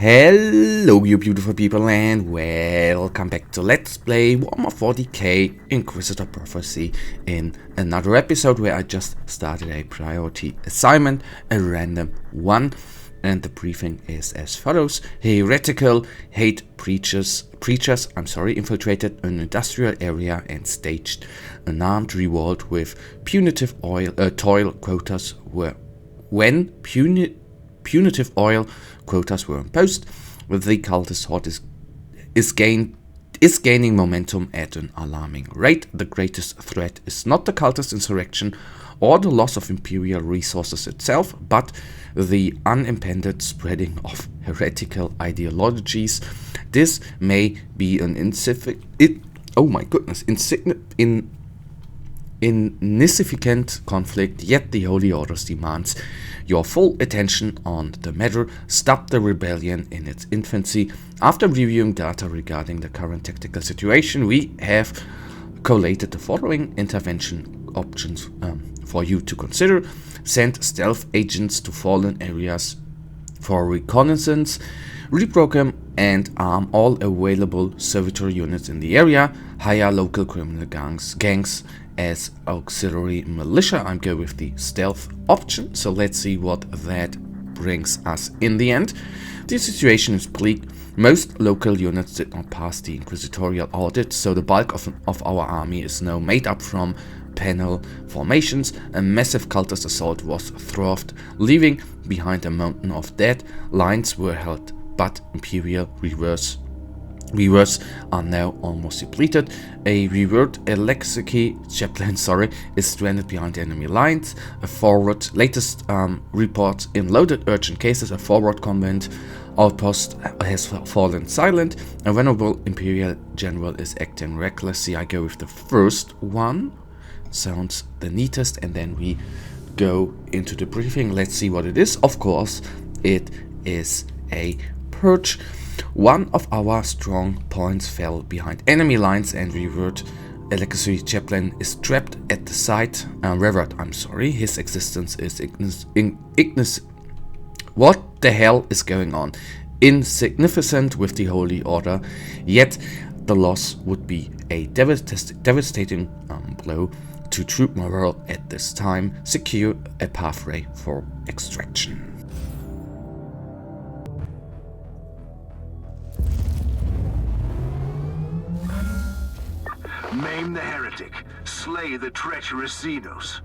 Hello you beautiful people and welcome back to Let's Play Warhammer 40k Inquisitor Prophecy in another episode where I just started a priority assignment, a random one, and the briefing is as follows. Heretical hate preachers infiltrated an industrial area and staged an armed revolt with punitive toil quotas punitive oil quotas were imposed. The cultist horde is gaining momentum at an alarming rate. The greatest threat is not the cultist insurrection or the loss of imperial resources itself, but the unimpeded spreading of heretical ideologies. This may be an insignificant conflict, yet the Holy Orders demands your full attention on the matter. Stop the rebellion in its infancy. After reviewing data regarding the current tactical situation, we have collated the following intervention options for you to consider. Send stealth agents to fallen areas for reconnaissance, reprogram and arm all available servitor units in the area, hire local criminal gangs as auxiliary militia. I'm going with the stealth option, so let's see what that brings us in the end. The situation is bleak. Most local units did not pass the inquisitorial audit, so the bulk of our army is now made up from panel formations. A massive cultist assault was thwarted, leaving behind a mountain of dead. Lines were held, but imperial reserves are now almost depleted. A revered Alexiki chaplain is stranded behind enemy lines. Latest reports in loaded urgent cases, a forward combat outpost has fallen silent. A venerable imperial general is acting recklessly. I go with the first one, sounds the neatest, and then we go into the briefing. Let's see what it is. Of course, it is a purge. One of our strong points fell behind enemy lines and revered Alexei Chaplin is trapped at the site. His existence is what the hell is going on? Insignificant with the Holy Order, yet the loss would be a devastating blow to troop morale at this time. Secure a pathway for extraction. Maim the heretic, slay the treacherous Xenos,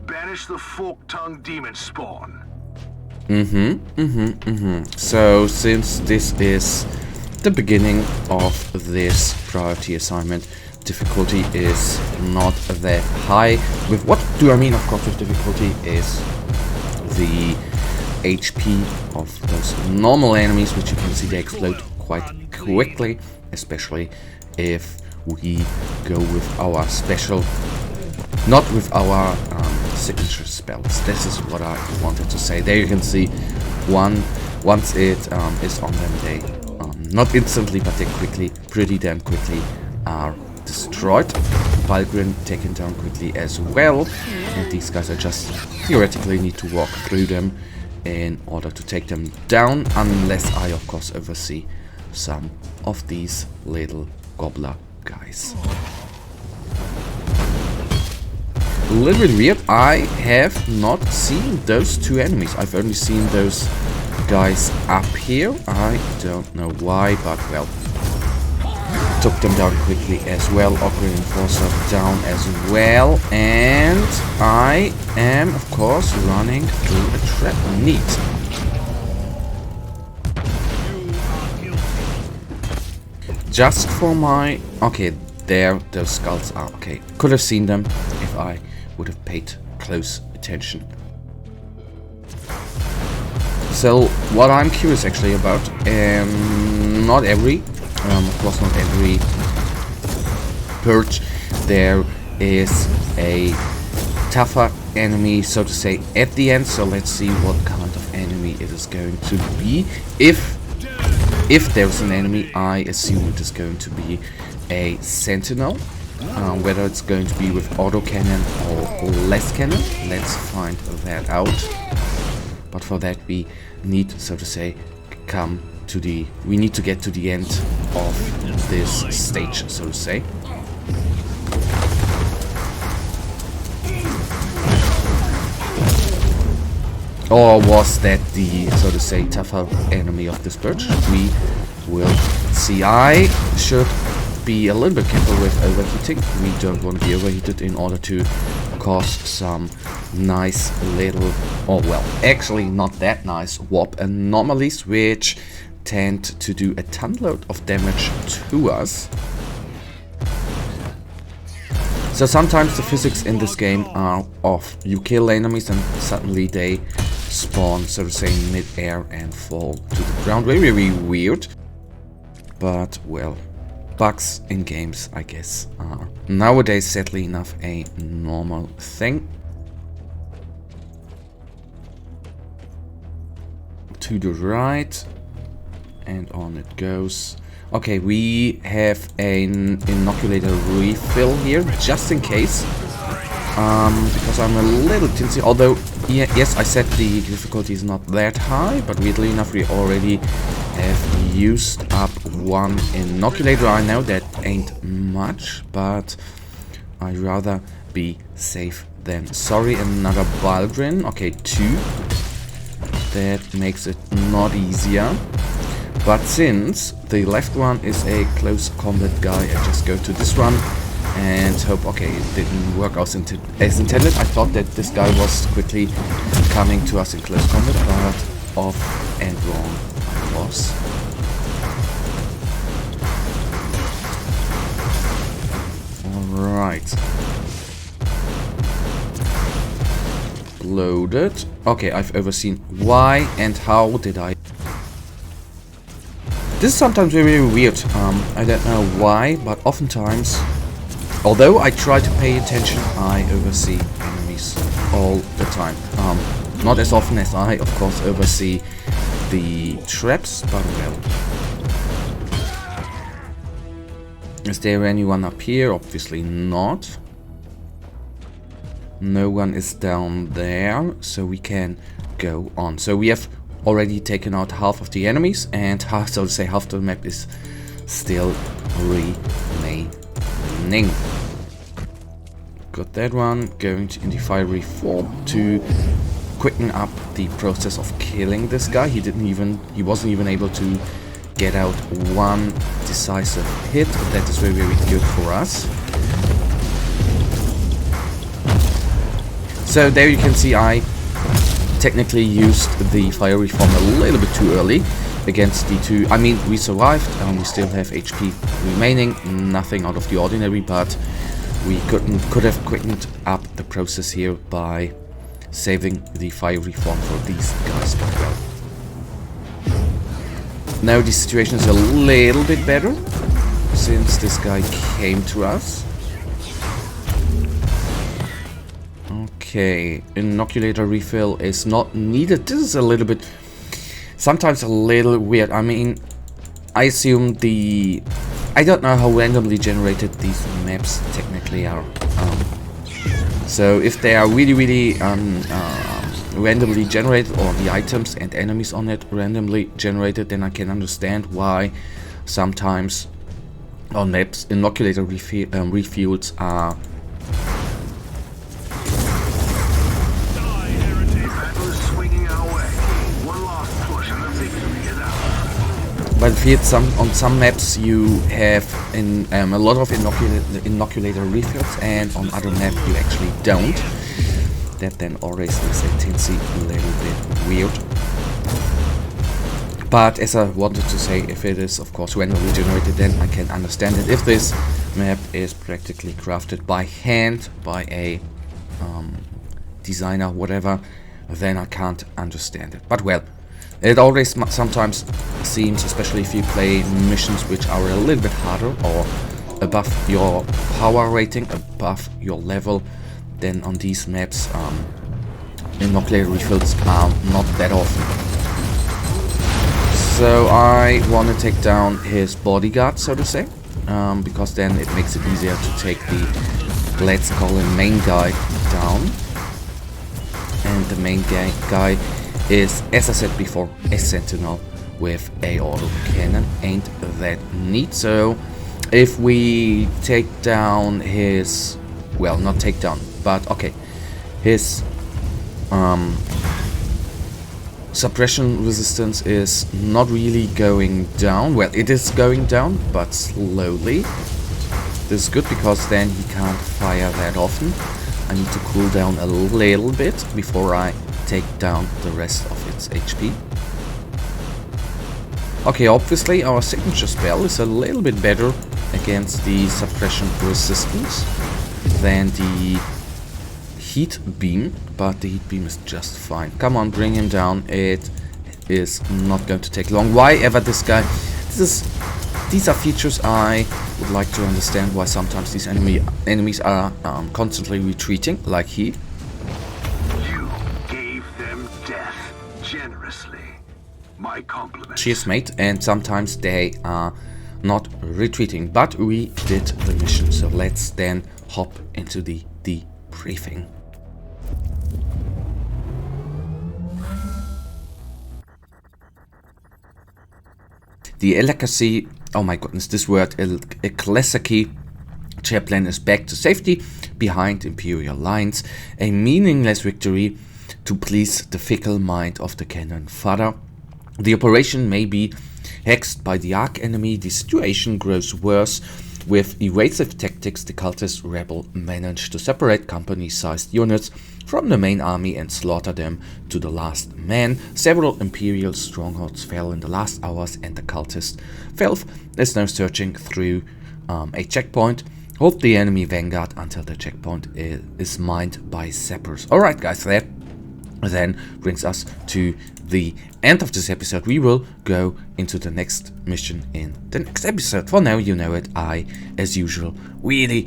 banish the fork-tongued demon spawn. So, since this is the beginning of this priority assignment, difficulty is not that high. With what do I mean? Of course, with difficulty is the HP of those normal enemies, which you can see they explode quite quickly, especially if we go with our special, not with our signature spells. This is what I wanted to say. There you can see once it is on them, they not instantly, but they pretty damn quickly are destroyed. Valgrind taken down quickly as well, and these guys are just theoretically need to walk through them in order to take them down, unless I of course oversee some of these little gobbler guys. A little bit weird, I have not seen those two enemies. I've only seen those guys up here. I don't know why, but well, took them down quickly as well. Augury Enforcer down as well, and I am of course running through a trap. Neat. Just for my... okay, there, those skulls are okay. Could have seen them if I would have paid close attention. So, what I'm curious actually about, not every, of course not every purge, there is a tougher enemy, so to say, at the end. So let's see what kind of enemy it is going to be. If there's an enemy, I assume it is going to be a sentinel. Whether it's going to be with autocannon or less cannon, let's find that out. But for that we need, so to say, come we need to get to the end of this stage, so to say. Or was that the, so to say, tougher enemy of this purge? We will see. I should be a little bit careful with overheating. We don't want to be overheated in order to cause some nice little, oh well, actually not that nice warp anomalies, which tend to do a ton load of damage to us. So sometimes the physics in this game are off. You kill enemies and suddenly they spawn, so to say, mid-air and fall to the ground. Very, very weird. But, well, bugs in games, I guess, are nowadays, sadly enough, a normal thing. To the right. And on it goes. Okay, we have an inoculator refill here, just in case. Because I'm a little tinsy, although, yeah, yes, I said the difficulty is not that high, but weirdly enough, we already have used up one inoculator. I know that ain't much, but I'd rather be safe than sorry. Another Baldrin, okay, 2. That makes it not easier. But since the left one is a close combat guy, I just go to this one and hope, okay, it didn't work out as intended. I thought that this guy was quickly coming to us in close combat, but off and wrong I was. Alright. Loaded. Okay, I've overseen why and how did I... This is sometimes very weird. I don't know why, but oftentimes, although I try to pay attention, I oversee enemies all the time. Not as often as I, of course, oversee the traps, but well. Is there anyone up here? Obviously not. No one is down there, so we can go on. So we have already taken out half of the enemies, and half, so to say, half the map is still remaining. Got that one. Going in the fiery form to quicken up the process of killing this guy. He wasn't even able to get out one decisive hit. That is very, very good for us. So there you can see I technically used the fiery form a little bit too early against the two. I mean, we survived and we still have HP remaining, nothing out of the ordinary, but we could have quickened up the process here by saving the fiery form for these guys as well. Now the situation is a little bit better since this guy came to us. Okay, inoculator refill is not needed. This is a little bit, sometimes a little weird. I mean, I assume I don't know how randomly generated these maps technically are. So if they are really, really randomly generated, or the items and enemies on it randomly generated, then I can understand why sometimes on maps inoculator refuels are battlefield. On some maps you have a lot of inoculator refills, and on other maps you actually don't. That then always is a tinsy little bit weird. But as I wanted to say, if it is of course randomly generated, then I can understand it. If this map is practically crafted by hand by a designer, whatever, then I can't understand it. But well, it always sometimes seems, especially if you play missions which are a little bit harder or above your power rating, above your level, then on these maps inoculator refills are not that often. So I want to take down his bodyguard, so to say, because then it makes it easier to take the, let's call him, main guy down. And the main guy is, as I said before, a sentinel with a auto cannon. Ain't that neat? So if we take down his, well, not take down, but okay, his suppression resistance is not really going down. Well, it is going down, but slowly. This is good because then he can't fire that often. I need to cool down a little bit before I take down the rest of its HP. Okay, obviously our signature spell is a little bit better against the suppression resistance than the heat beam, but the heat beam is just fine. Come on, bring him down. It is not going to take long. Why ever this guy? These are features I would like to understand, why sometimes these enemies are constantly retreating, like he. You gave them death generously. My compliments. Cheers, mate. And sometimes they are not retreating, but we did the mission, so let's then hop into the debriefing. The Elakasi, oh my goodness, this word, Eklesaki chaplain is back to safety behind Imperial lines. A meaningless victory to please the fickle mind of the cannon fodder. The operation may be hexed by the arch enemy. The situation grows worse. With evasive tactics, the cultist rebel managed to separate company-sized units from the main army and slaughter them to the last man. Several Imperial strongholds fell in the last hours, and the cultist Filth is now searching through a checkpoint. Hold the enemy vanguard until the checkpoint is mined by sappers. Alright guys, that then brings us to the end of this episode. We will go into the next mission in the next episode. For now, you know it. I, as usual, really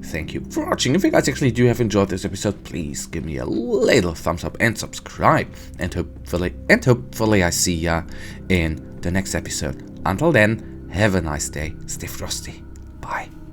thank you for watching. If you guys actually do have enjoyed this episode, please give me a little thumbs up and subscribe. And hopefully I see ya in the next episode. Until then, have a nice day. Stay frosty. Bye.